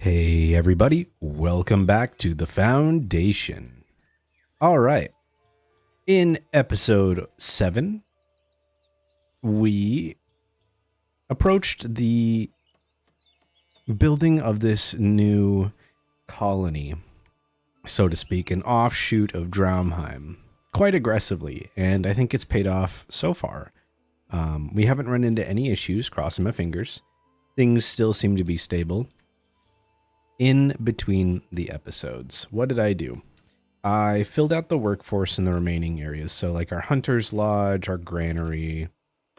Hey everybody, welcome back to the Foundation. All right, in episode 7, we approached the building of this new colony, so to speak, an offshoot of Draumheim, quite aggressively, and I think it's paid off so far. We haven't run into any issues, crossing my fingers. Things still seem to be stable. In between the episodes, what did I do? I filled out the workforce in the remaining areas. So like our hunter's lodge, our granary,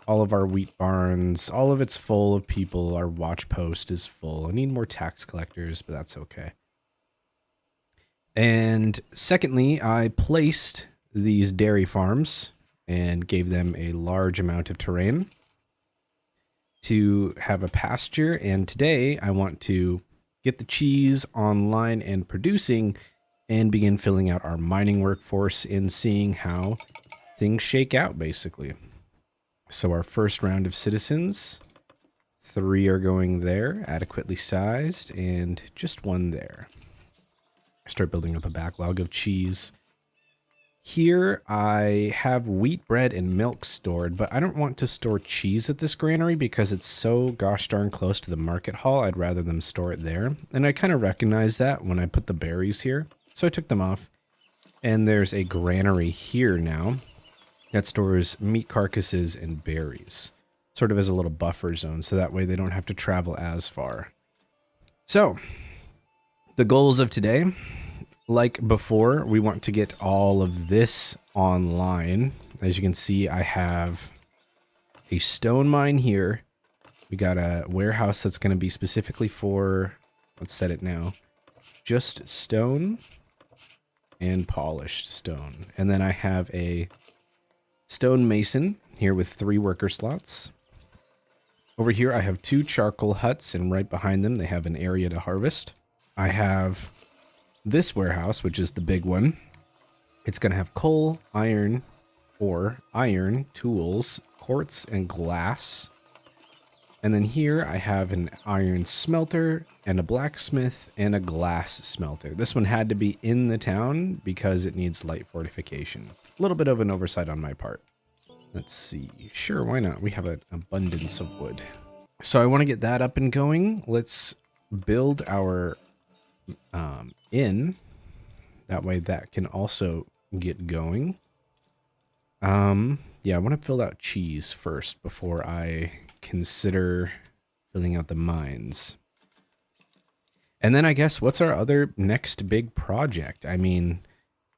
all of our wheat barns, all of it's full of people. Our watch post is full. I need more tax collectors, but that's okay. And secondly, I placed these dairy farms and gave them a large amount of terrain to have a pasture. And today I want to get the cheese online and producing and begin filling out our mining workforce and seeing how things shake out, basically. So our first round of citizens, 3 are going there, adequately sized, and just 1 there. Start building up a backlog of cheese. Here I have wheat, bread, and milk stored, but I don't want to store cheese at this granary because it's so gosh darn close to the market hall. I'd rather them store it there. And I kind of recognize that when I put the berries here. So I took them off. And there's a granary here now that stores meat carcasses and berries, sort of as a little buffer zone, so that way they don't have to travel as far. So the goals of today, like before, we want to get all of this online. As you can see, I have a stone mine here. We got a warehouse that's going to be specifically for, let's set it now, just stone and polished stone. And then I have a stone mason here with 3 worker slots. Over here, I have 2 charcoal huts, and right behind them, they have an area to harvest. I have this warehouse, which is the big one. It's going to have coal, iron, tools, quartz, and glass. And then here I have an iron smelter and a blacksmith and a glass smelter. This one had to be in the town because it needs light fortification. A little bit of an oversight on my part. Let's see. Sure, why not? We have an abundance of wood. So I want to get that up and going. Let's build our inn. That way that can also get going. Yeah, I want to fill out cheese first before I consider filling out the mines. And then I guess what's our other next big project? I mean,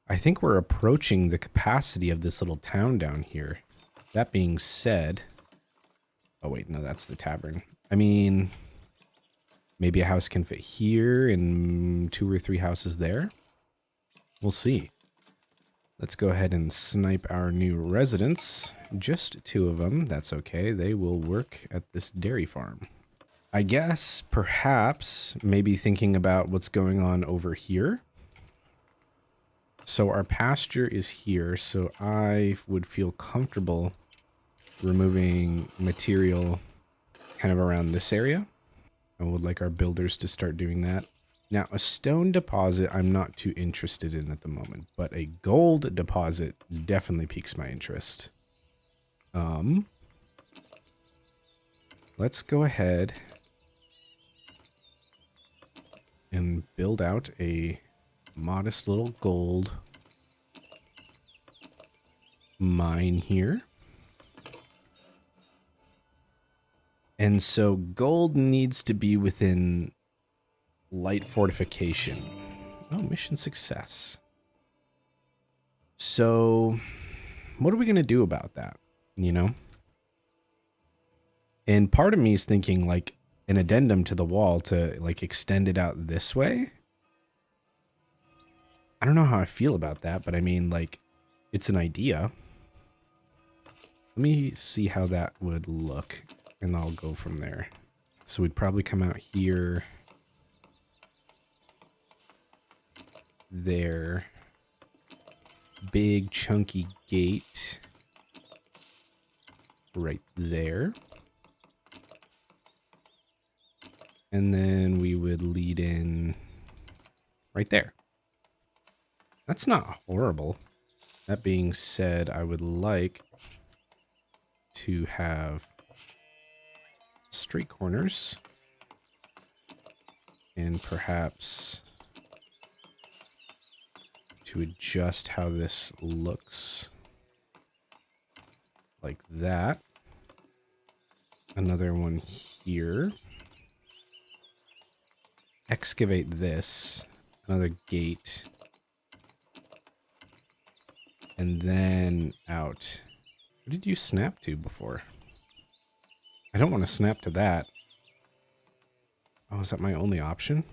I think we're approaching the capacity of this little town down here. That being said, oh wait, no, that's the tavern. I mean, maybe a house can fit here and 2 or 3 houses there. We'll see. Let's go ahead and snipe our new residents. Just 2 of them. That's okay. They will work at this dairy farm. I guess perhaps maybe thinking about what's going on over here. So our pasture is here. So I would feel comfortable removing material kind of around this area. I would like our builders to start doing that. Now, a stone deposit I'm not too interested in at the moment, but a gold deposit definitely piques my interest. Let's go ahead and build out a modest little gold mine here. And so gold needs to be within light fortification. Oh, mission success. So what are we going to do about that? You know? And part of me is thinking like an addendum to the wall to like extend it out this way. I don't know how I feel about that, but I mean, like, it's an idea. Let me see how that would look, and I'll go from there. So we'd probably come out here. There. Big chunky gate. Right there. And then we would lead in right there. That's not horrible. That being said, I would like to have street corners and perhaps to adjust how this looks like that. Another one here. Excavate this. Another gate. And then out. What did you snap to before? I don't want to snap to that. Oh, is that my only option?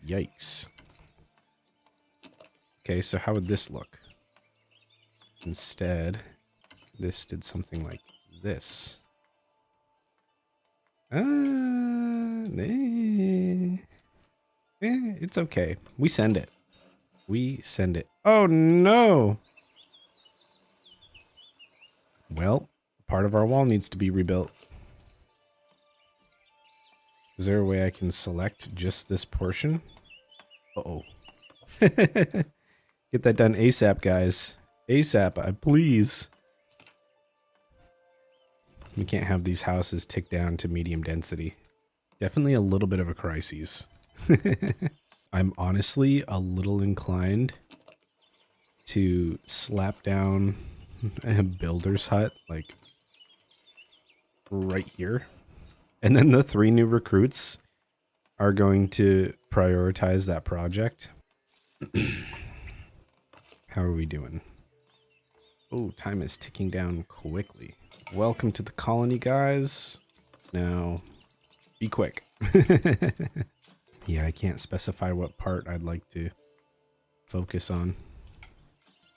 Yikes. Okay, so how would this look? Instead, this did something like this. It's okay. We send it. We send it. Oh, no. Well, part of our wall needs to be rebuilt. Is there a way I can select just this portion? Uh-oh. Get that done ASAP, guys. ASAP, please. We can't have these houses tick down to medium density. Definitely a little bit of a crisis. I'm honestly a little inclined to slap down a builder's hut, like, right here. And then the 3 new recruits are going to prioritize that project. How are we doing? Oh, time is ticking down quickly. Welcome to the colony, guys. Now, be quick. Yeah, I can't specify what part I'd like to focus on.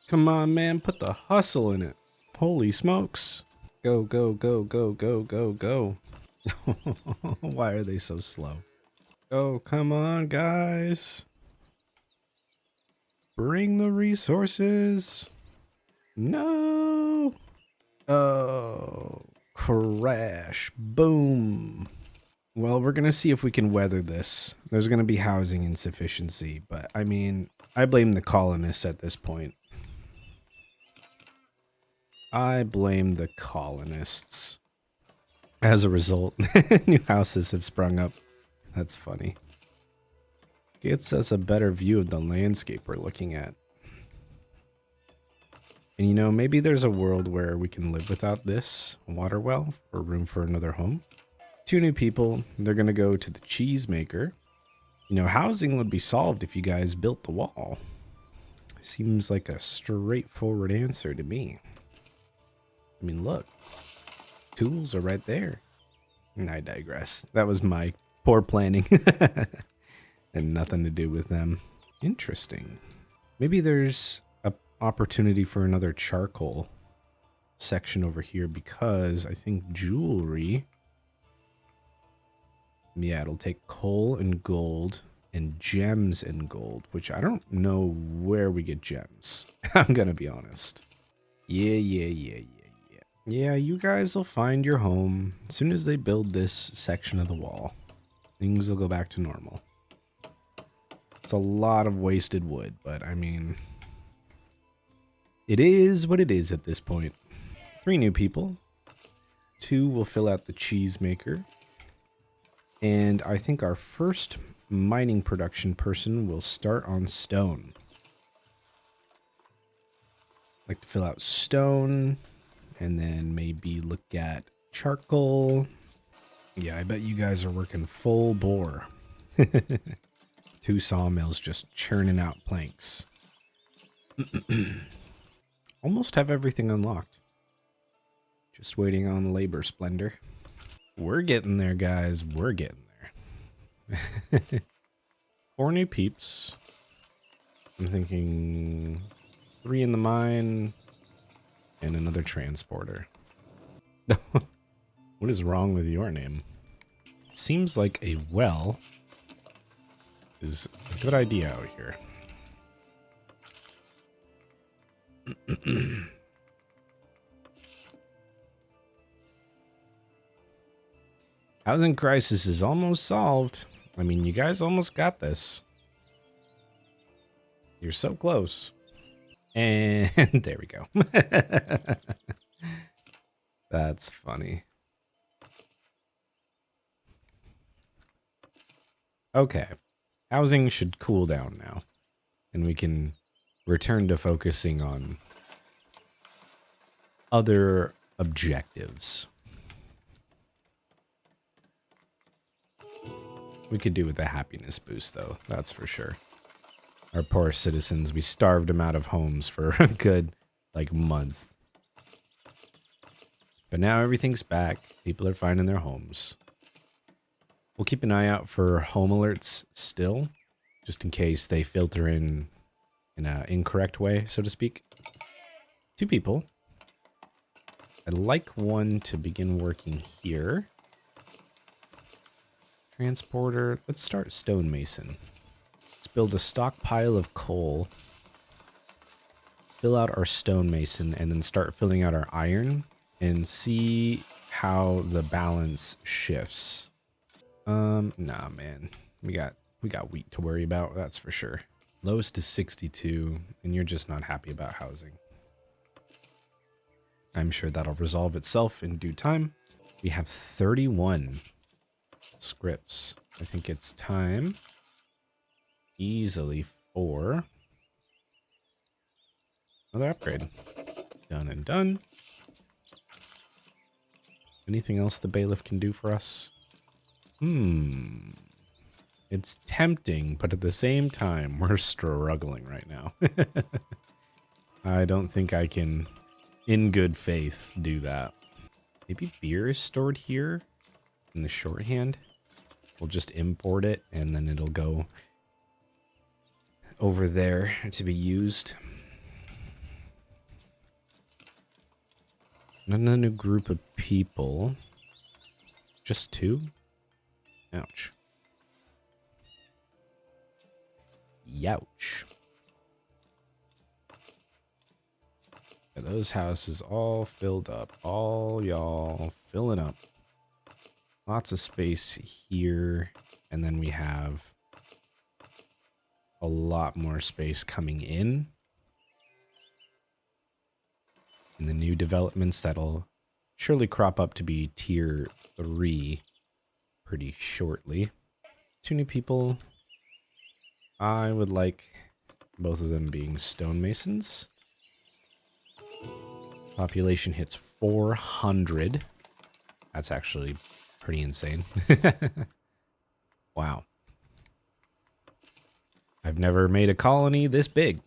Come on, man, put the hustle in it. Holy smokes. Go, go, go, go, go, go, go. Why are they so slow? Oh, come on, guys. Bring the resources. No. Oh, crash. Boom. Well, we're going to see if we can weather this. There's going to be housing insufficiency, but I mean, I blame the colonists at this point. I blame the colonists. As a result, new houses have sprung up. That's funny. Gets us a better view of the landscape we're looking at. And you know, maybe there's a world where we can live without this water well for room for another home. 2 new people, they're gonna go to the cheese maker. You know, housing would be solved if you guys built the wall. Seems like a straightforward answer to me. I mean, look, tools are right there. And I digress. That was my poor planning. And nothing to do with them. Interesting. Maybe there's an opportunity for another charcoal section over here because I think jewelry. Yeah, it'll take coal and gold and gems and gold, which I don't know where we get gems. I'm gonna be honest. Yeah. Yeah, you guys will find your home as soon as they build this section of the wall. Things will go back to normal. It's a lot of wasted wood, but I mean, it is what it is at this point. 3 new people. 2 will fill out the cheese maker. And I think our first mining production person will start on stone. Like to fill out stone and then maybe look at charcoal. Yeah, I bet you guys are working full bore. 2 sawmills just churning out planks. Almost have everything unlocked. Just waiting on labor splendor. We're getting there, guys. We're getting there. 4 new peeps. I'm thinking 3 in the mine and another transporter. What is wrong with your name? Seems like a well is a good idea out here. Housing crisis is almost solved. I mean, you guys almost got this. You're so close. And there we go. That's funny. Okay. Housing should cool down now. And we can return to focusing on other objectives. We could do with a happiness boost, though. That's for sure. Our poor citizens, we starved them out of homes for a good, like, month. But now everything's back. People are finding their homes. We'll keep an eye out for home alerts still, just in case they filter in an incorrect way, so to speak. 2 people. I'd like one to begin working here. Transporter. Let's start stonemason. Let's build a stockpile of coal. Fill out our stonemason and then start filling out our iron and see how the balance shifts. Nah, man. We got wheat to worry about, that's for sure. Lowest is 62, and you're just not happy about housing. I'm sure that'll resolve itself in due time. We have 31 scripts. I think it's time easily for another upgrade. Done and done. Anything else the bailiff can do for us? It's tempting, but at the same time, we're struggling right now. I don't think I can, in good faith, do that. Maybe beer is stored here in the shorthand. We'll just import it, and then it'll go over there to be used. Another new group of people. Just 2? Ouch. Youch. Yeah, those houses all filled up. All y'all filling up. Lots of space here. And then we have a lot more space coming in. And the new developments that'll surely crop up to be tier 3 pretty shortly. 2 new people. I would like both of them being stonemasons. Population hits 400. That's actually pretty insane. Wow. I've never made a colony this big.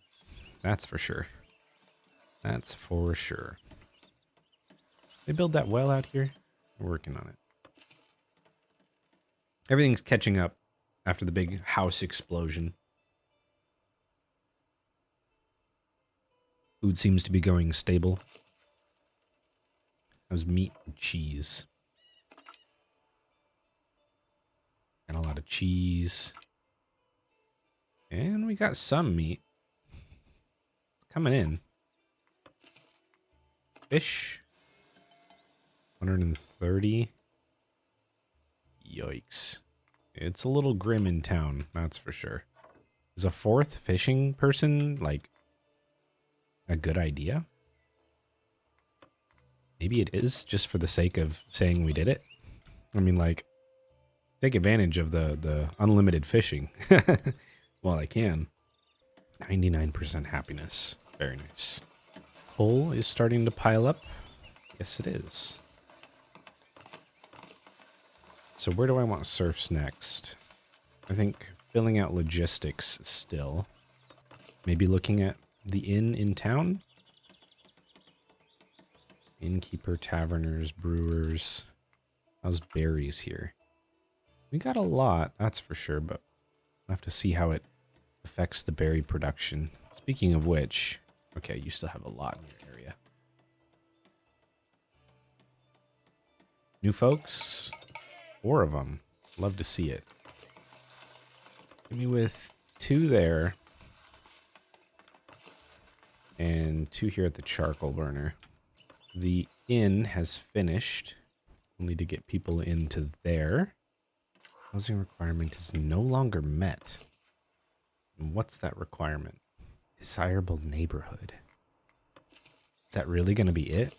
That's for sure. That's for sure. They build that well out here? We're working on it. Everything's catching up after the big house explosion. Food seems to be going stable. How's meat and cheese? Got a lot of cheese. And we got some meat. It's coming in. Fish. 130. Yikes. It's a little grim in town, that's for sure. Is a 4th fishing person, like, a good idea? Maybe it is, just for the sake of saying we did it. I mean, like, take advantage of the unlimited fishing while I can. 99% happiness. Very nice. Coal is starting to pile up. Yes, it is. So where do I want serfs next? I think filling out logistics still. Maybe looking at the inn in town? Innkeeper, taverners, brewers. How's berries here? We got a lot, that's for sure, but we'll have to see how it affects the berry production. Speaking of which, okay, you still have a lot in your area. New folks? 4 of them. Love to see it. Give me with 2 there. And 2 here at the charcoal burner. The inn has finished. Only to get people into there. Housing requirement is no longer met. And what's that requirement? Desirable neighborhood. Is that really going to be it?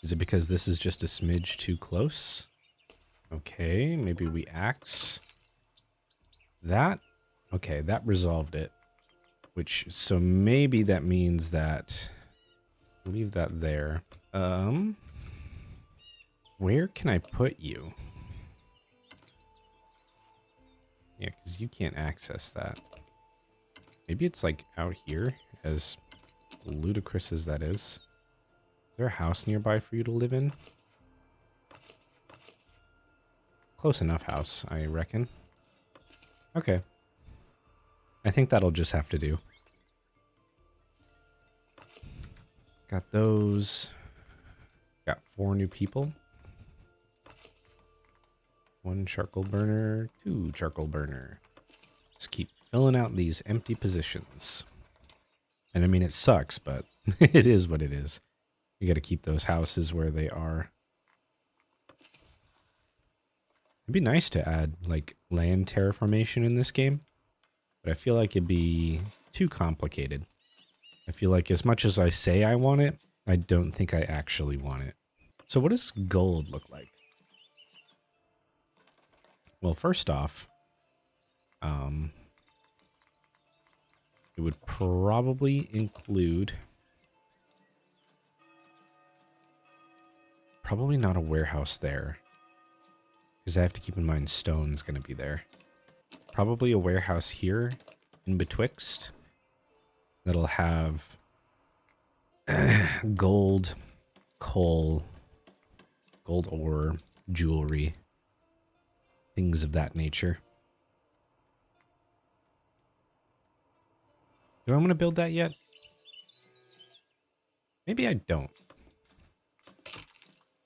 Is it because this is just a smidge too close? Okay, maybe we axe that. Okay, that resolved it. So maybe that means that... Leave that there. Where can I put you? Yeah, because you can't access that. Maybe it's like out here, as ludicrous as that is. Is there a house nearby for you to live in? Close enough house, I reckon. Okay. I think that'll just have to do. Got those. Got 4 new people. 1 charcoal burner, 2 charcoal burner. Just keep filling out these empty positions. And I mean, it sucks, but it is what it is. You got to keep those houses where they are. It'd be nice to add, like, land terraformation in this game. But I feel like it'd be too complicated. I feel like as much as I say I want it, I don't think I actually want it. So what does gold look like? Well, first off, it would probably include... Probably not a warehouse there. Because I have to keep in mind stone's going to be there. Probably a warehouse here in betwixt. That'll have gold, coal, gold ore, jewelry, things of that nature. Do I want to build that yet? Maybe I don't.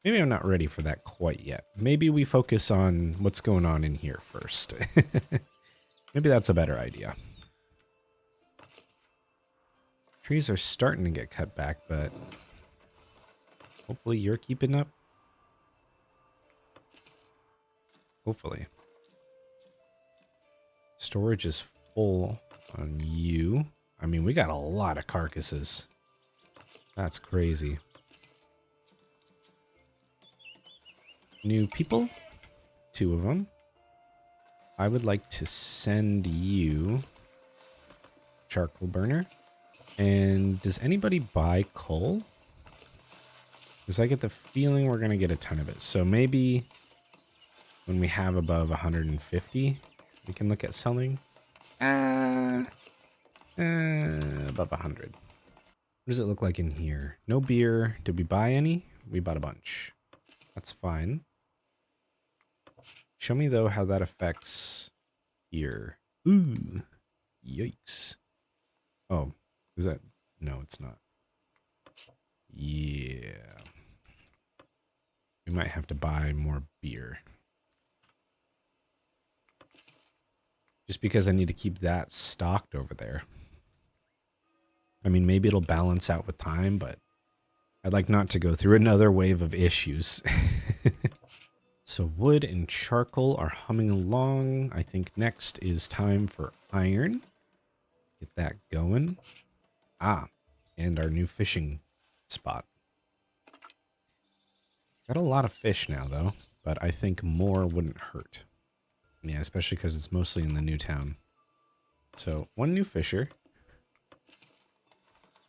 Maybe I'm not ready for that quite yet. Maybe we focus on what's going on in here first. Maybe that's a better idea. Trees are starting to get cut back, but hopefully you're keeping up. Hopefully. Storage is full on you. I mean, we got a lot of carcasses. That's crazy. New people, 2 of them. I would like to send you charcoal burner. And does anybody buy coal? Because I get the feeling we're going to get a ton of it. So maybe when we have above 150, we can look at selling. Above 100. What does it look like in here? No beer. Did we buy any? We bought a bunch. That's fine. Show me, though, how that affects here. Ooh. Yikes. Oh, is that... No, it's not. Yeah. We might have to buy more beer. Just because I need to keep that stocked over there. I mean, maybe it'll balance out with time, but I'd like not to go through another wave of issues. So wood and charcoal are humming along. I think next is time for iron. Get that going. Ah, and our new fishing spot. Got a lot of fish now, though, but I think more wouldn't hurt. Yeah, especially because it's mostly in the new town. So, 1 new fisher.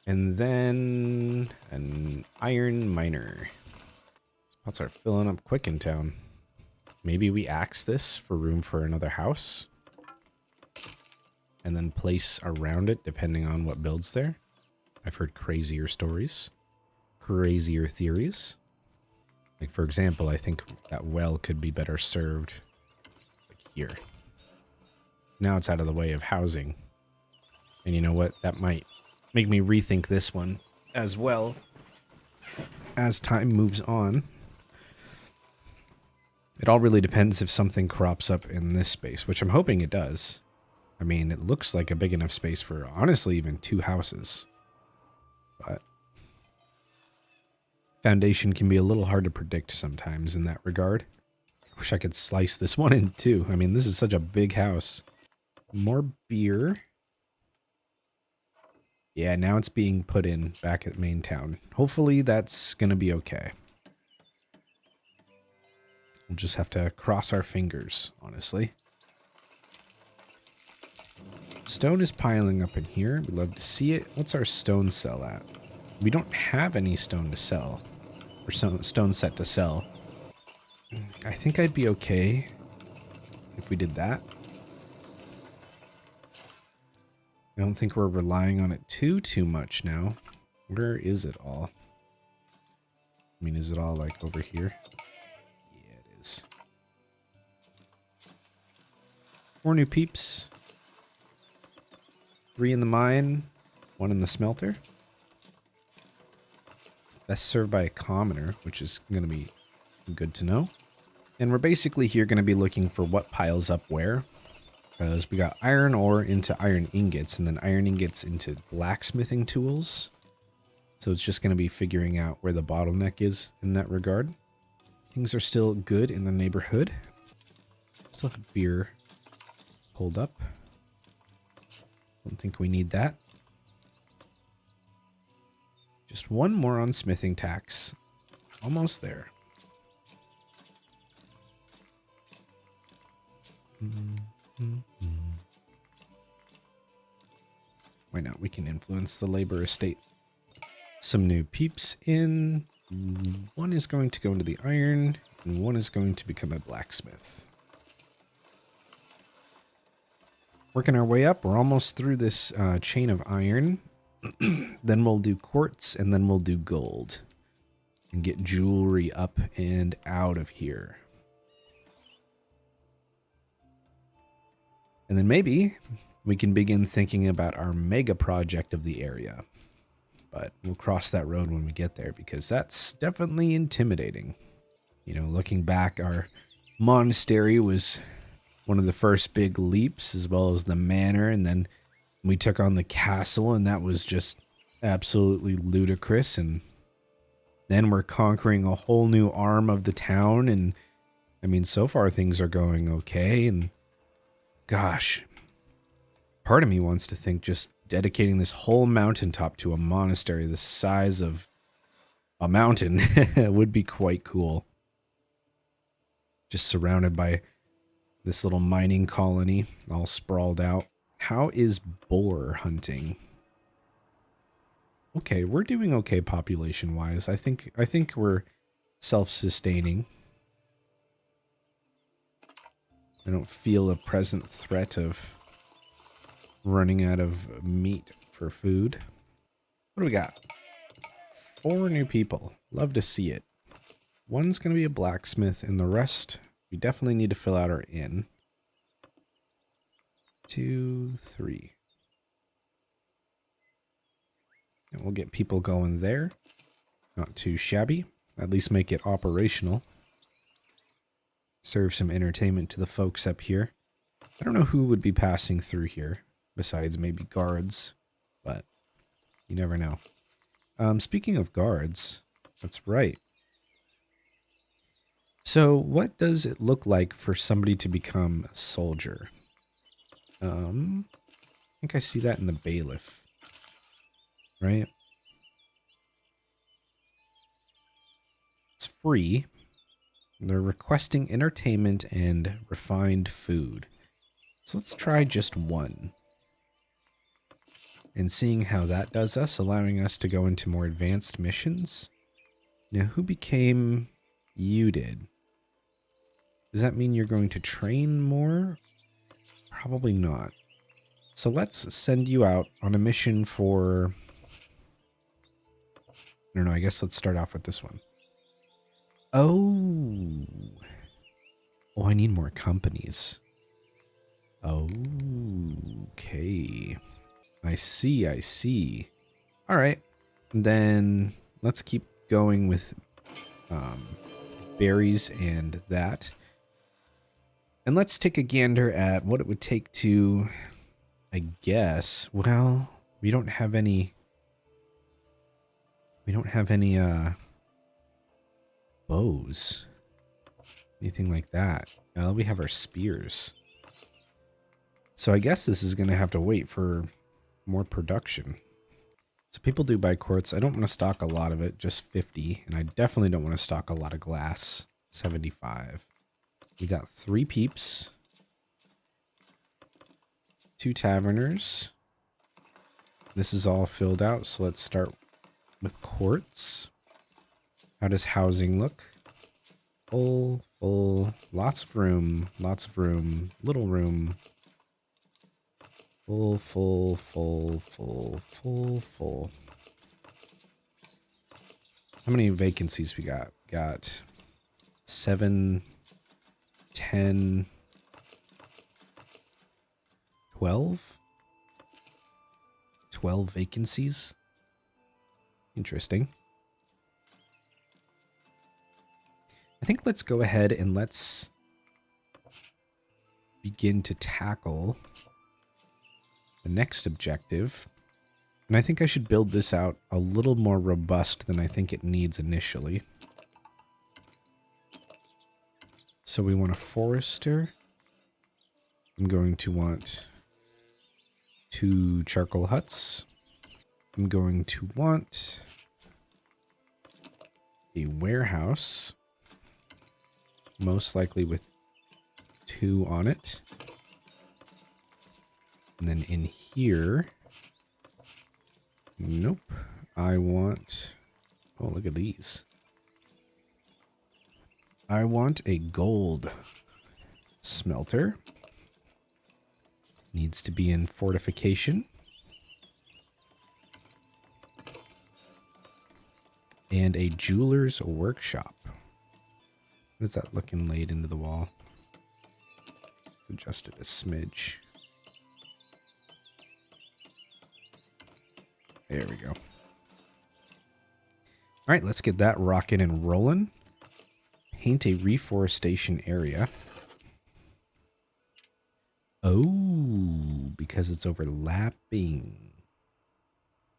And then an iron miner. Spots are filling up quick in town. Maybe we axe this for room for another house. And then place around it depending on what builds there. I've heard crazier stories. Crazier theories. Like, for example, I think that well could be better served like here. Now it's out of the way of housing. And you know what? That might make me rethink this one as well as time moves on. It all really depends if something crops up in this space, which I'm hoping it does. I mean, it looks like a big enough space for, honestly, even 2 houses. But Foundation can be a little hard to predict sometimes in that regard. I wish I could slice this one in two. I mean, this is such a big house. More beer. Yeah, now it's being put in back at main town. Hopefully that's going to be okay. We'll just have to cross our fingers, honestly. Stone is piling up in here. We'd love to see it. What's our stone sell at? We don't have any stone to sell. Or stone set to sell. I think I'd be okay if we did that. I don't think we're relying on it too much now. Where is it all? I mean, is it all like over here? Yeah, it is. 4 new peeps. 3 in the mine, 1 in the smelter. Best served by a commoner, which is going to be good to know. And we're basically here going to be looking for what piles up where. Because we got iron ore into iron ingots, and then iron ingots into blacksmithing tools. So it's just going to be figuring out where the bottleneck is in that regard. Things are still good in the neighborhood. Still have beer pulled up. Don't think we need that. Just 1 more on smithing tax. Almost there. Why not? We can influence the labor estate. Some new peeps in. 1 is going to go into the iron, and 1 is going to become a blacksmith. Working our way up. We're almost through this chain of iron. Then we'll do quartz, and then we'll do gold. And get jewelry up and out of here. And then maybe we can begin thinking about our mega project of the area. But we'll cross that road when we get there, because that's definitely intimidating. You know, looking back, our monastery was one of the first big leaps, as well as the manor, and then we took on the castle, and that was just absolutely ludicrous. And then we're conquering a whole new arm of the town, and I mean, so far things are going okay. And gosh, part of me wants to think just dedicating this whole mountaintop to a monastery the size of a mountain would be quite cool. Just surrounded by this little mining colony all sprawled out. How is boar hunting? Okay, we're doing okay population-wise. I think we're self-sustaining. I don't feel a present threat of running out of meat for food. What do we got? 4 new people. Love to see it. 1's going to be a blacksmith, and the rest, we definitely need to fill out our inn. 2, 3. And we'll get people going there. Not too shabby. At least make it operational. Serve some entertainment to the folks up here. I don't know who would be passing through here, besides maybe guards, but you never know. Speaking of guards, that's right. So what does it look like for somebody to become a soldier? I think I see that in the bailiff, right? It's free. They're requesting entertainment and refined food. So let's try just 1. And seeing how that does us, allowing us to go into more advanced missions. Now, who became... You did. Does that mean you're going to train more? Probably not. So let's send you out on a mission for... I don't know, I guess let's start off with this one. Oh. Oh, I need more companies. Okay. I see. All right. Then let's keep going with berries and that. And let's take a gander at what it would take to, I guess, well, we don't have any bows. Anything like that. Now we have our spears. So I guess this is going to have to wait for more production. So people do buy quartz. I don't want to stock a lot of it, just 50. And I definitely don't want to stock a lot of glass, 75. We got 3 peeps. 2 taverners. This is all filled out, so let's start with quartz. How does housing look? Full, lots of room, little room. Full. How many vacancies we got? Got 7, 10, 12? 12 vacancies? Interesting. I think let's go ahead and let's begin to tackle the next objective. And I think I should build this out a little more robust than I think it needs initially. So we want a forester. I'm going to want 2 charcoal huts. I'm going to want a warehouse, most likely with 2 on it. And then in here, nope, I want, oh, look at these. I want a gold smelter. Needs to be in fortification. And a jeweler's workshop. What is that looking laid into the wall? Let's adjust it a smidge. There we go. All right, let's get that rocking and rolling. Paint a reforestation area. Oh, because it's overlapping.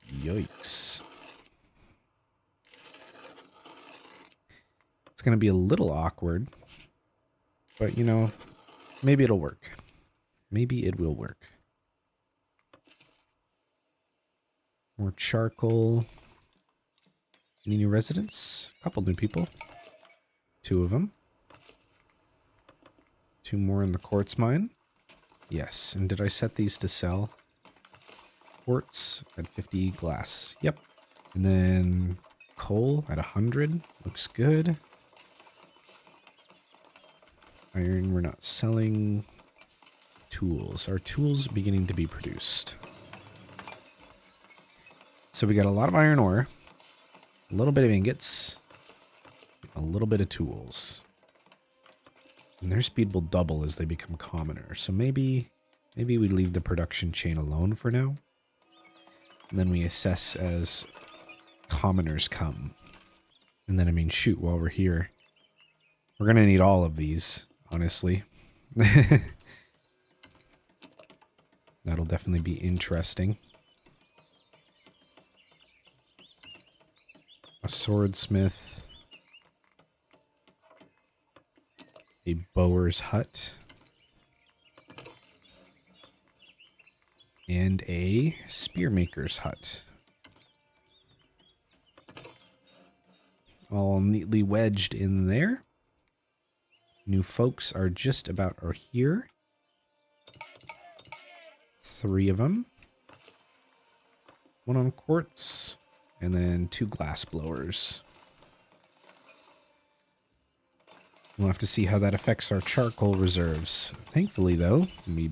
Yikes. It's going to be a little awkward. But, you know, maybe it'll work. Maybe it will work. More charcoal. Any new residents? A couple new people. 2 of them. 2 more in the quartz mine. Yes, and did I set these to sell? Quartz at 50, glass. Yep. And then coal at 100. Looks good. Iron, we're not selling. Tools. Our tools beginning to be produced. So we got a lot of iron ore. A little bit of ingots. A little bit of tools. And their speed will double as they become commoner. So maybe we leave the production chain alone for now. And then we assess as commoners come. And then, I mean, shoot, while we're here, we're going to need all of these, honestly. That'll definitely be interesting. A swordsmith. A bower's hut. And a spearmaker's hut. All neatly wedged in there. New folks are just about here. 3 of them. 1 on quartz. And then 2 glass blowers. We'll have to see how that affects our charcoal reserves. Thankfully, though, we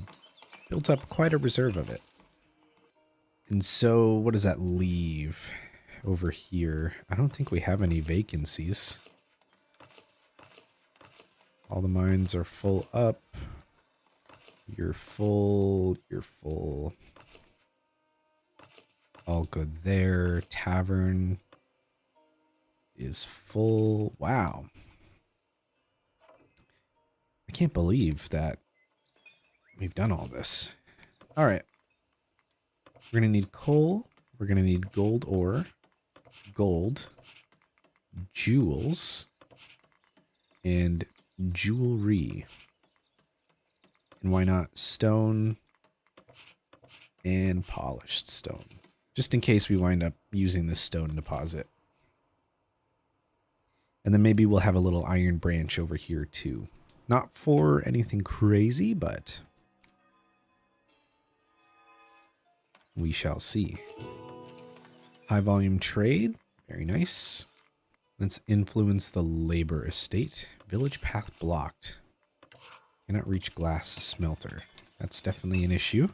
built up quite a reserve of it. And so, what does that leave over here? I don't think we have any vacancies. All the mines are full up. You're full. You're full. All good there. Tavern is full. Wow. I can't believe that we've done all this. All right. We're going to need coal. We're going to need gold ore. Gold. Jewels. and jewelry. And why not stone and polished stone? Just in case we wind up using this stone deposit. And then maybe we'll have a little iron branch over here too. Not for anything crazy, but we shall see. High volume trade. Very nice. Let's influence the labor estate. Village path blocked. Cannot reach glass smelter. That's definitely an issue.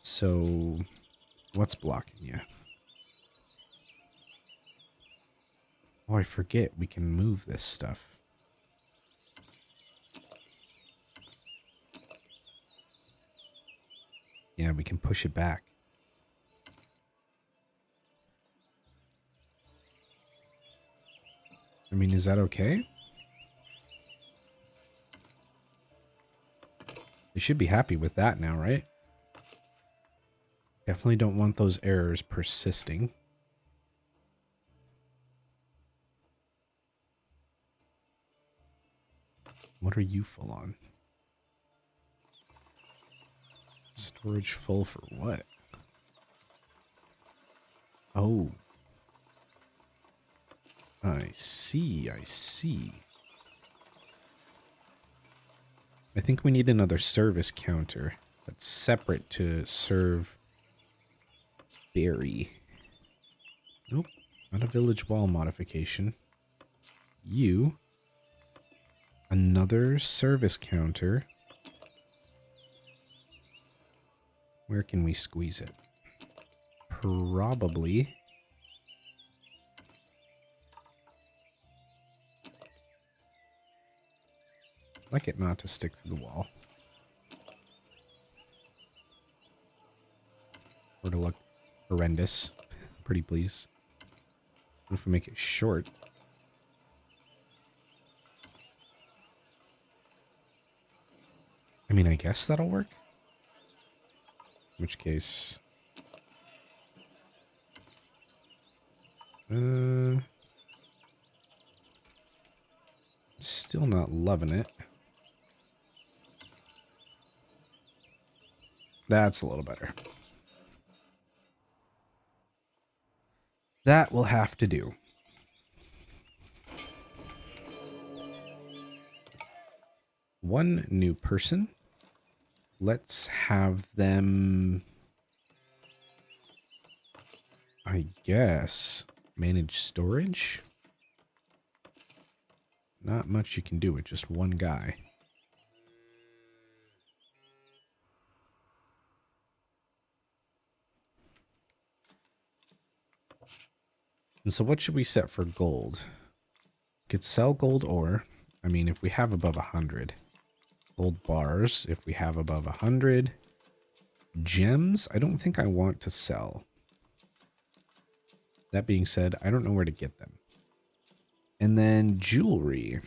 So, what's blocking you? Oh, I forget. We can move this stuff. Yeah, we can push it back. I mean, is that okay? We should be happy with that now, right? Definitely don't want those errors persisting. What are you full on? Storage full for what? Oh. I see, I see. I think we need another service counter that's separate to serve berry. Nope, not a village wall modification. You. Another service counter. Where can we squeeze it? Probably. I'd like it not to stick through the wall. Or to look horrendous. Pretty please. What if we make it short? I mean, I guess that'll work. In which case... still not loving it. That's a little better. That will have to do. One new person. Let's have them, I guess, manage storage. Not much you can do with just one guy. And so what should we set for gold? We could sell gold ore. I mean, if we have above 100. Gold bars, if we have above 100. Gems, I don't think I want to sell. That being said, I don't know where to get them. And then jewelry.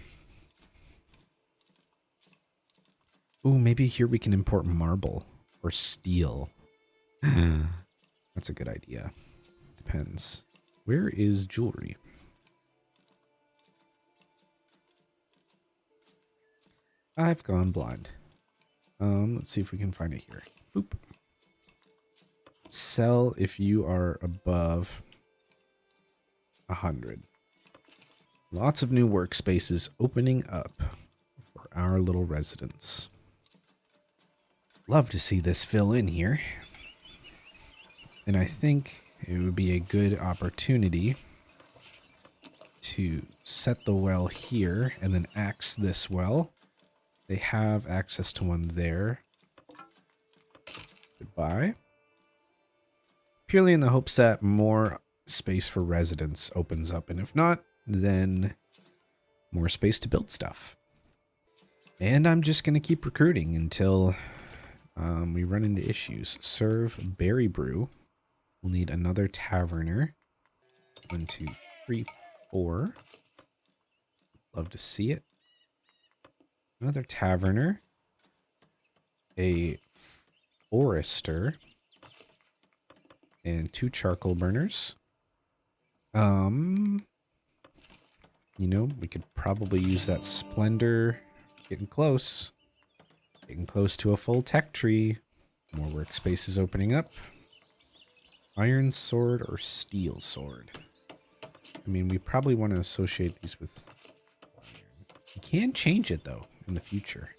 Ooh, maybe here we can import marble or steel. That's a good idea. Depends. Where is jewelry? I've gone blind. Let's see if we can find it here. Boop. Sell if you are above 100. Lots of new workspaces opening up for our little residents. Love to see this fill in here. And I think it would be a good opportunity to set the well here and then axe this well. They have access to one there. Goodbye. Purely in the hopes that more space for residents opens up. And if not, then more space to build stuff. And I'm just going to keep recruiting until we run into issues. Serve berry brew. We'll need another taverner. 1, 2, 3, 4. Love to see it. Another taverner. A forester. And 2 charcoal burners. You know, we could probably use that Splendor. Getting close. Getting close to a full tech tree. More workspace is opening up. Iron sword or steel sword? I mean, we probably want to associate these with iron. You can change it, though, in the future.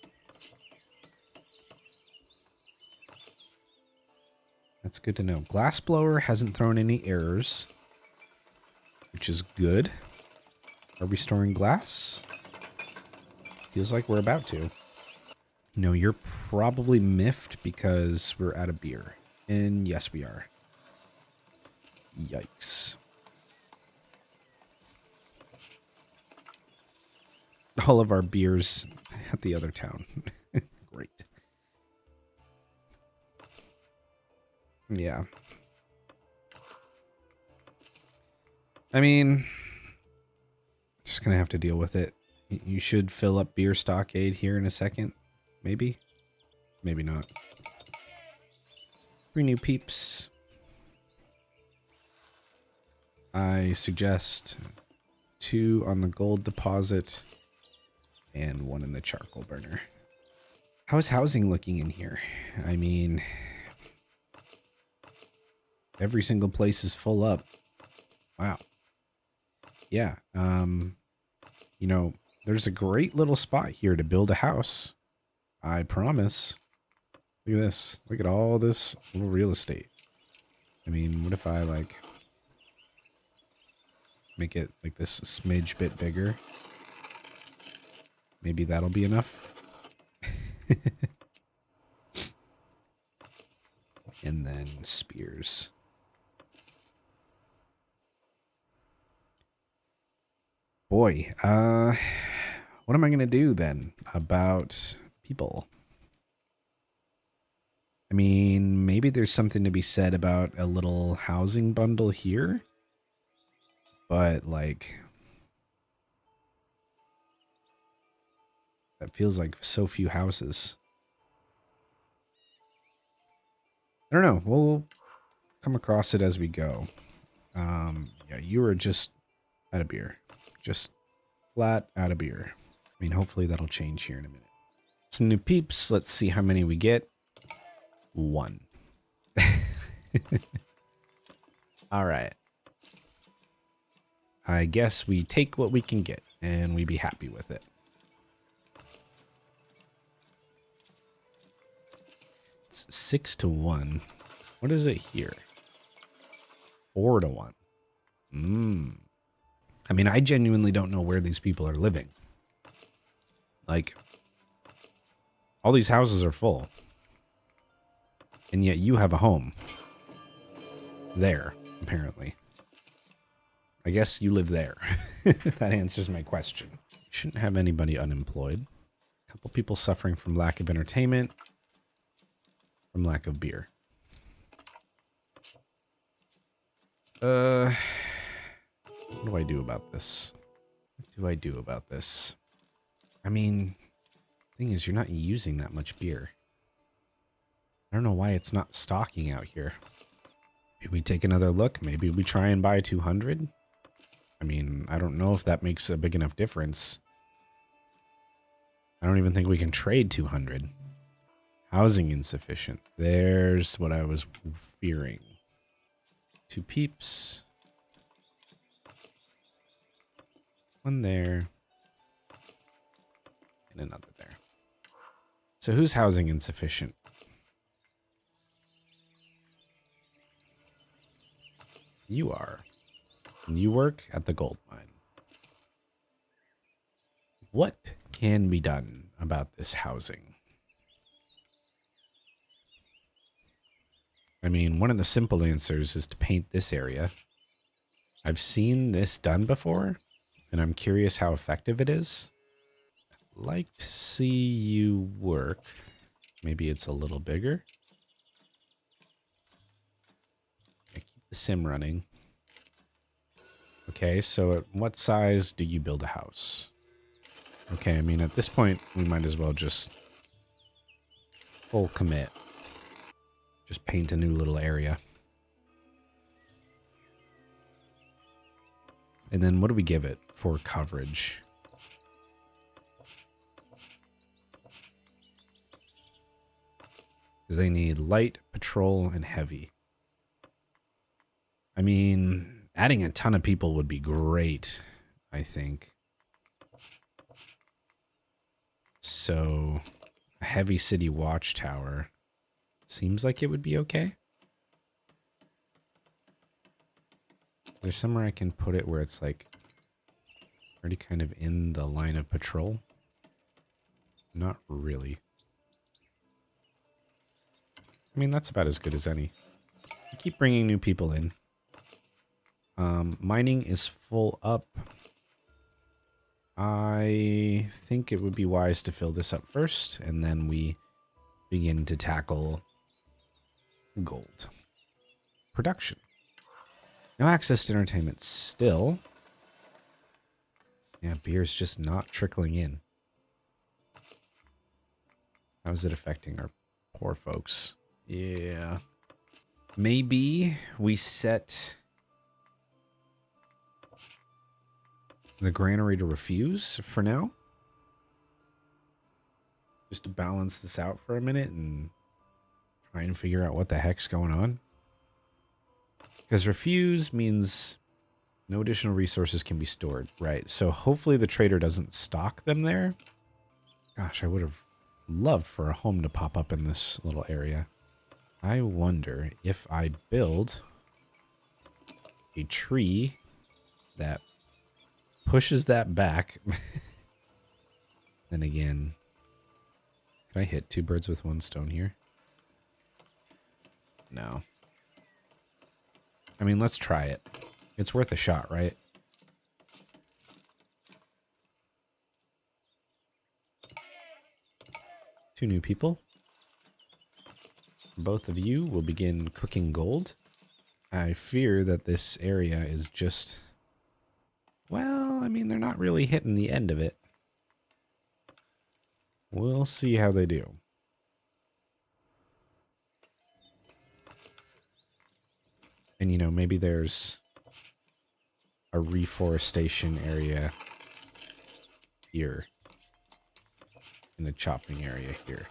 That's good to know. Glassblower hasn't thrown any errors, which is good. Are we storing glass? Feels like we're about to. No, you're probably miffed because we're out of beer. And yes, we are. Yikes. All of our beers at the other town. Great. Yeah. I mean, just gonna have to deal with it. You should fill up beer stockade here in a second. Maybe. Maybe not. 3 new peeps. I suggest 2 on the gold deposit and 1 in the charcoal burner. How's housing looking in here? I mean, every single place is full up. Wow. Yeah. You know, there's a great little spot here to build a house. I promise. Look at this. Look at all this little real estate. I mean, what if I, like, make it, like, this smidge bit bigger? Maybe that'll be enough. And then spears. Boy, what am I going to do then about people? I mean, maybe there's something to be said about a little housing bundle here. But, like, that feels like so few houses. I don't know. We'll come across it as we go. Yeah, you were just out of beer. Just flat out of beer. I mean, hopefully that'll change here in a minute. Some new peeps. Let's see how many we get. 1. All right. I guess we take what we can get and we be happy with it. It's 6-1. What is it here? 4-1. I mean, I genuinely don't know where these people are living. Like, all these houses are full. And yet you have a home. There, apparently. I guess you live there. That answers my question. Shouldn't have anybody unemployed. A couple people suffering from lack of entertainment. From lack of beer. What do I do about this? What do I do about this? I mean, thing is, you're not using that much beer. I don't know why it's not stocking out here. Maybe we take another look. Maybe we try and buy 200. I mean, I don't know if that makes a big enough difference. I don't even think we can trade 200. Housing insufficient. There's what I was fearing. 2 peeps. 1 there. And another there. So who's housing insufficient? You are. And you work at the gold mine. What can be done about this housing? I mean, one of the simple answers is to paint this area. I've seen this done before, and I'm curious how effective it is. I'd like to see you work. Maybe it's a little bigger. I keep the sim running. Okay, so at what size do you build a house? Okay, I mean, at this point, we might as well just full commit. Just paint a new little area. And then what do we give it for coverage? Because they need light, patrol, and heavy. I mean, adding a ton of people would be great, I think. So, a heavy city watchtower seems like it would be okay. Is there somewhere I can put it where it's like already kind of in the line of patrol? Not really. I mean, that's about as good as any. You keep bringing new people in. Mining is full up. I think it would be wise to fill this up first, and then we begin to tackle gold. Production. No access to entertainment still. Yeah, beer's just not trickling in. How's it affecting our poor folks? Yeah. Maybe we set the granary to refuse for now. Just to balance this out for a minute and try and figure out what the heck's going on. Because refuse means no additional resources can be stored, right? So hopefully the trader doesn't stock them there. Gosh, I would have loved for a home to pop up in this little area. I wonder if I build a tree that pushes that back. Then again, can I hit 2 birds with 1 stone here? No. I mean, let's try it. It's worth a shot, right? Two new people. Both of you will begin cooking gold. I fear that this area is just... Well, I mean, they're not really hitting the end of it. We'll see how they do. And, you know, maybe there's a reforestation area here. And a chopping area here.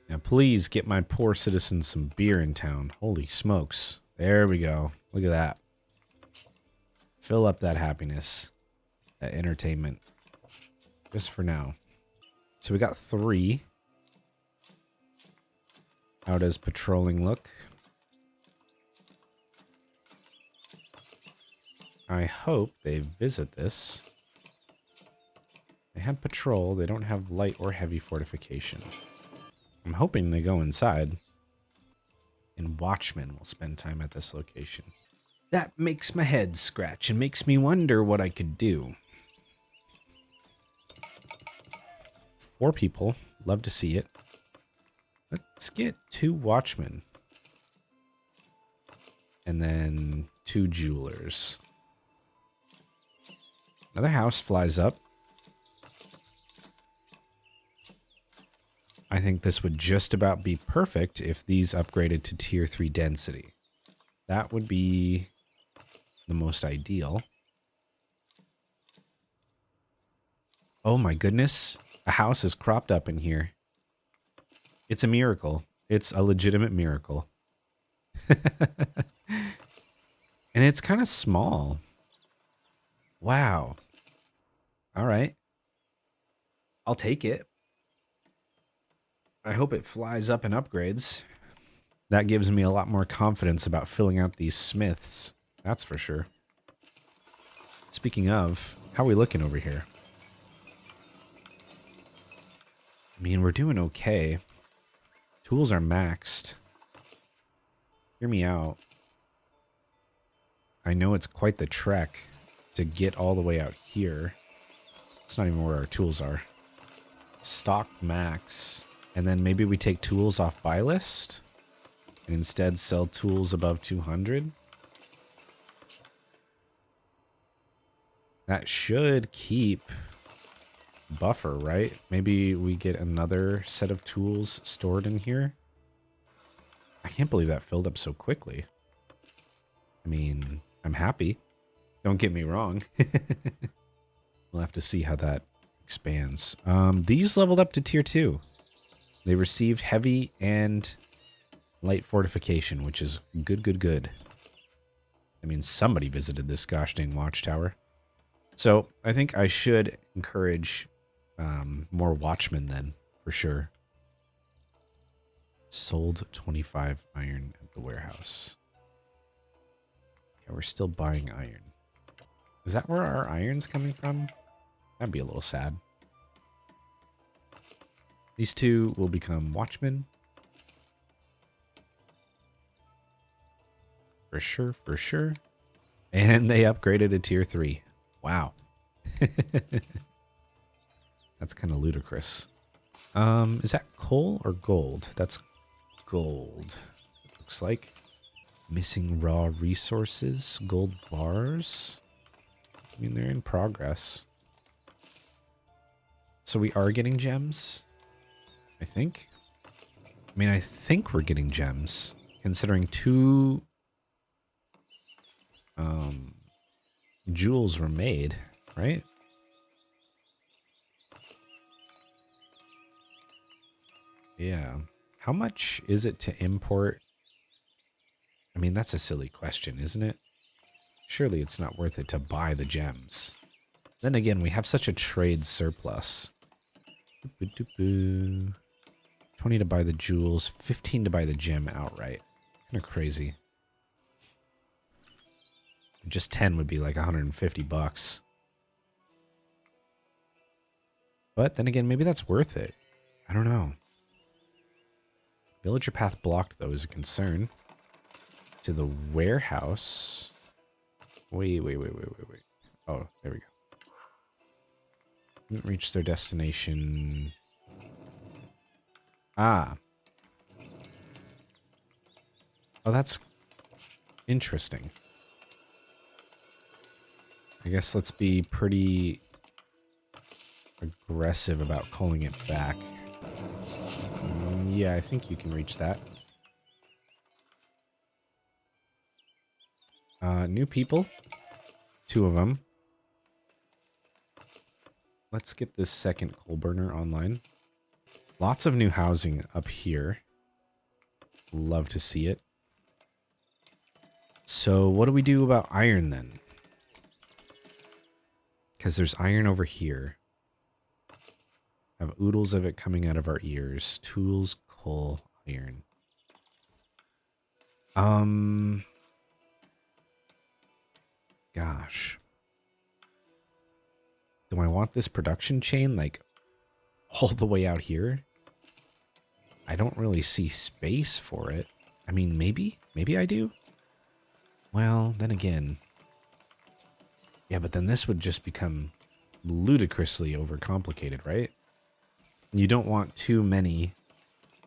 Now, please get my poor citizens some beer in town. Holy smokes. There we go. Look at that. Fill up that happiness. That entertainment. Just for now. So we got 3. How does patrolling look? I hope they visit this. They have patrol. They don't have light or heavy fortification. I'm hoping they go inside. And watchmen will spend time at this location. That makes my head scratch and makes me wonder what I could do. 4 people. Love to see it. Let's get 2 watchmen. And then 2 jewelers. Another house flies up. I think this would just about be perfect if these upgraded to tier 3 density. That would be the most ideal. Oh my goodness. A house is cropped up in here. It's a miracle. It's a legitimate miracle. And it's kind of small. Wow. All right. I'll take it. I hope it flies up and upgrades. That gives me a lot more confidence about filling out these smiths. That's for sure. Speaking of, how are we looking over here? I mean, we're doing okay. Tools are maxed. Hear me out. I know it's quite the trek to get all the way out here. It's not even where our tools are. Stock max. And then maybe we take tools off buy list and instead sell tools above 200. That should keep buffer, right? Maybe we get another set of tools stored in here. I can't believe that filled up so quickly. I mean, I'm happy. Don't get me wrong. We'll have to see how that expands. These leveled up to tier 2. They received heavy and light fortification, which is good, good, good. I mean, somebody visited this gosh dang watchtower. So I think I should encourage more watchmen then, for sure. Sold 25 iron at the warehouse. Okay, we're still buying iron. Is that where our iron's coming from? That'd be a little sad. These two will become watchmen. For sure, for sure. And they upgraded to tier 3. Wow. That's kind of ludicrous. Is that coal or gold? That's gold. It looks like. Missing raw resources. Gold bars. I mean, they're in progress. So we are getting gems, I think. I mean, I think we're getting gems, considering 2 jewels were made, right? Yeah. How much is it to import? I mean, that's a silly question, isn't it? Surely it's not worth it to buy the gems. Then again, we have such a trade surplus. 20 to buy the jewels, 15 to buy the gem outright. Kind of crazy. Just 10 would be like 150 bucks. But then again, maybe that's worth it. I don't know. Villager path blocked, though, is a concern. To the warehouse. Wait. Oh, there we go. Didn't reach their destination. Ah. Oh, that's interesting. I guess let's be pretty aggressive about calling it back. Yeah, I think you can reach that. New people. 2 of them. Let's get this second coal burner online. Lots of new housing up here. Love to see it. So what do we do about iron then? Because there's iron over here. Have oodles of it coming out of our ears. Tools, coal, iron. Gosh. Do I want this production chain, like, all the way out here? I don't really see space for it. I mean, maybe? Maybe I do? Well, then again. Yeah, but then this would just become ludicrously overcomplicated, right? You don't want too many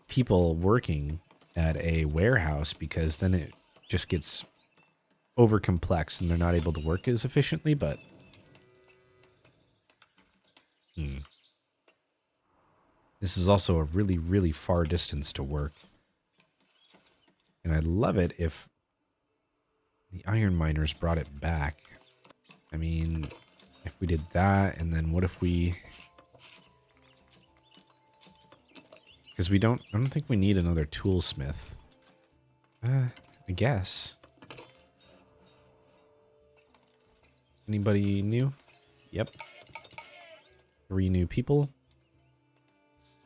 people working at a warehouse because then it just gets over complex and they're not able to work as efficiently, but this is also a really, really far distance to work. And I'd love it if the iron miners brought it back. I mean, if we did that, and then what if we... Because I don't think we need another toolsmith. I guess. Anybody new? Yep. 3 new people.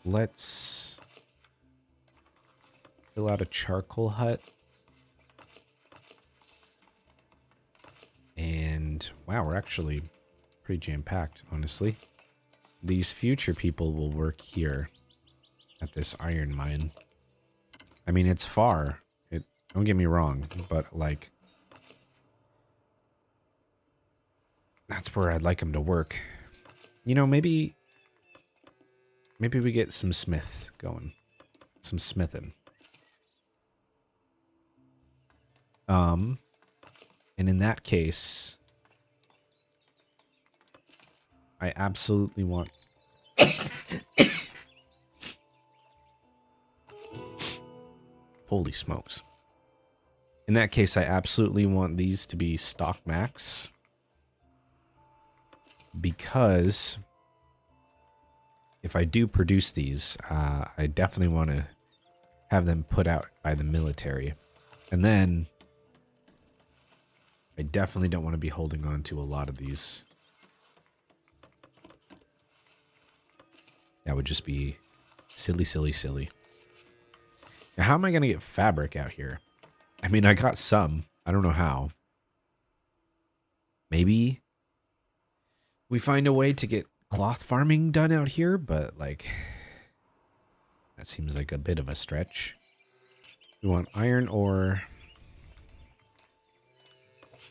Let's fill out a charcoal hut. And wow, we're actually pretty jam-packed, honestly. These future people will work here at this iron mine. I mean, it's far. Don't get me wrong, but like, that's where I'd like them to work. You know, maybe we get some smiths going. Some smithing. And in that case, I absolutely want... Holy smokes. In that case, I absolutely want these to be stock max. because if I do produce these, I definitely want to have them put out by the military. And then I definitely don't want to be holding on to a lot of these. That would just be silly, silly, silly. Now, how am I going to get fabric out here? I mean, I got some. I don't know how. Maybe we find a way to get cloth farming done out here, but like that seems like a bit of a stretch. We want iron ore,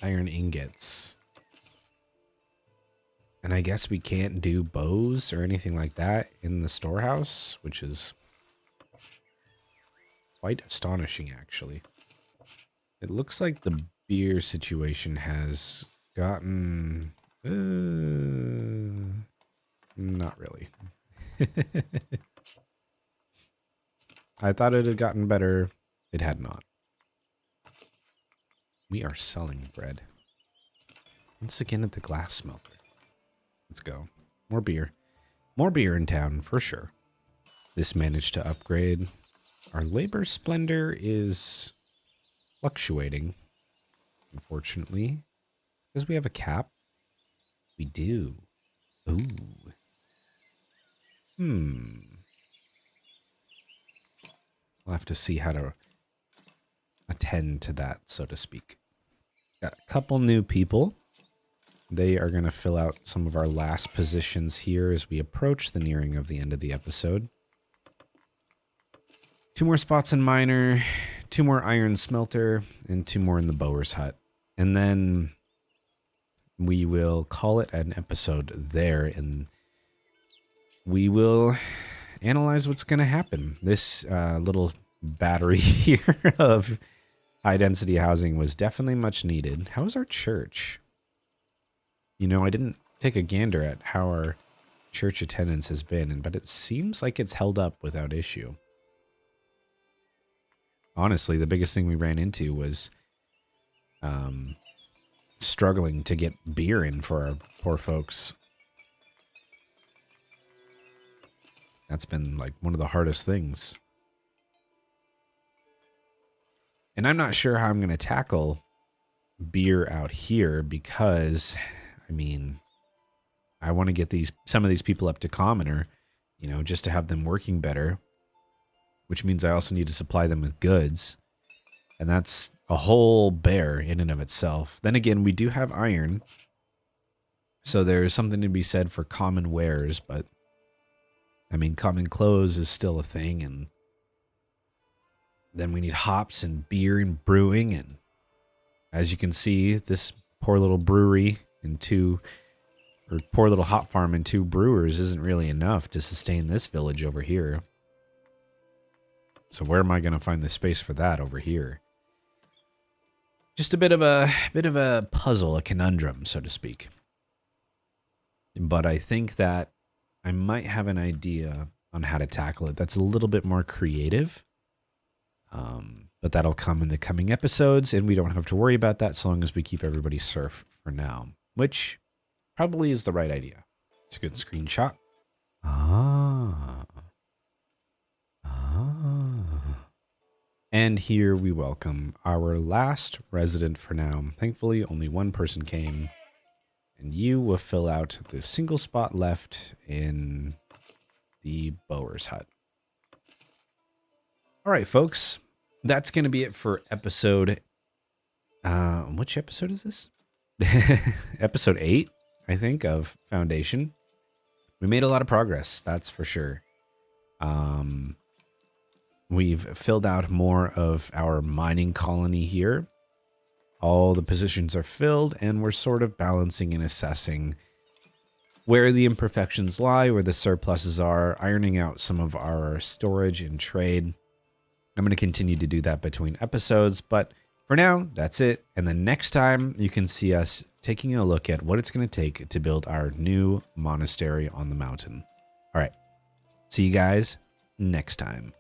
iron ingots. And I guess we can't do bows or anything like that in the storehouse, which is quite astonishing, actually. It looks like the beer situation has gotten... not really. I thought it had gotten better. It had not. We are selling bread. Once again at the glass smelter. Let's go. More beer. More beer in town, for sure. This managed to upgrade. Our labor splendor is fluctuating, unfortunately. Because we have a cap. We do. Ooh. We'll have to see how to attend to that, so to speak. Got a couple new people. They are going to fill out some of our last positions here as we approach the nearing of the end of the episode. 2 more spots in miner, 2 more iron smelter, and 2 more in the bower's hut. And then we will call it an episode there, and we will analyze what's going to happen. This little battery here of high-density housing was definitely much needed. How is our church? You know, I didn't take a gander at how our church attendance has been, but it seems like it's held up without issue. Honestly, the biggest thing we ran into was struggling to get beer in for our poor folks. That's been like one of the hardest things. And I'm not sure how I'm going to tackle beer out here because, I mean, I want to get some of these people up to commoner, you know, just to have them working better, which means I also need to supply them with goods. And that's a whole bear in and of itself. Then again, we do have iron. So there's something to be said for common wares, but I mean, common clothes is still a thing, and then we need hops and beer and brewing, and as you can see, this poor little brewery and poor little hop farm and 2 brewers isn't really enough to sustain this village over here. So where am I going to find the space for that over here? Just a bit of a puzzle, a conundrum, so to speak. But I think that I might have an idea on how to tackle it that's a little bit more creative. But that'll come in the coming episodes, and we don't have to worry about that so long as we keep everybody surf for now, which probably is the right idea. It's a good screenshot. And here we welcome our last resident for now. Thankfully, only 1 person came, and you will fill out the single spot left in the bower's hut. All right, folks, that's going to be it for episode... which episode is this? Episode 8, I think, of Foundation. We made a lot of progress, that's for sure. We've filled out more of our mining colony here. All the positions are filled, and we're sort of balancing and assessing where the imperfections lie, where the surpluses are, ironing out some of our storage and trade. I'm going to continue to do that between episodes, but for now, that's it. And then next time, you can see us taking a look at what it's going to take to build our new monastery on the mountain. All right. See you guys next time.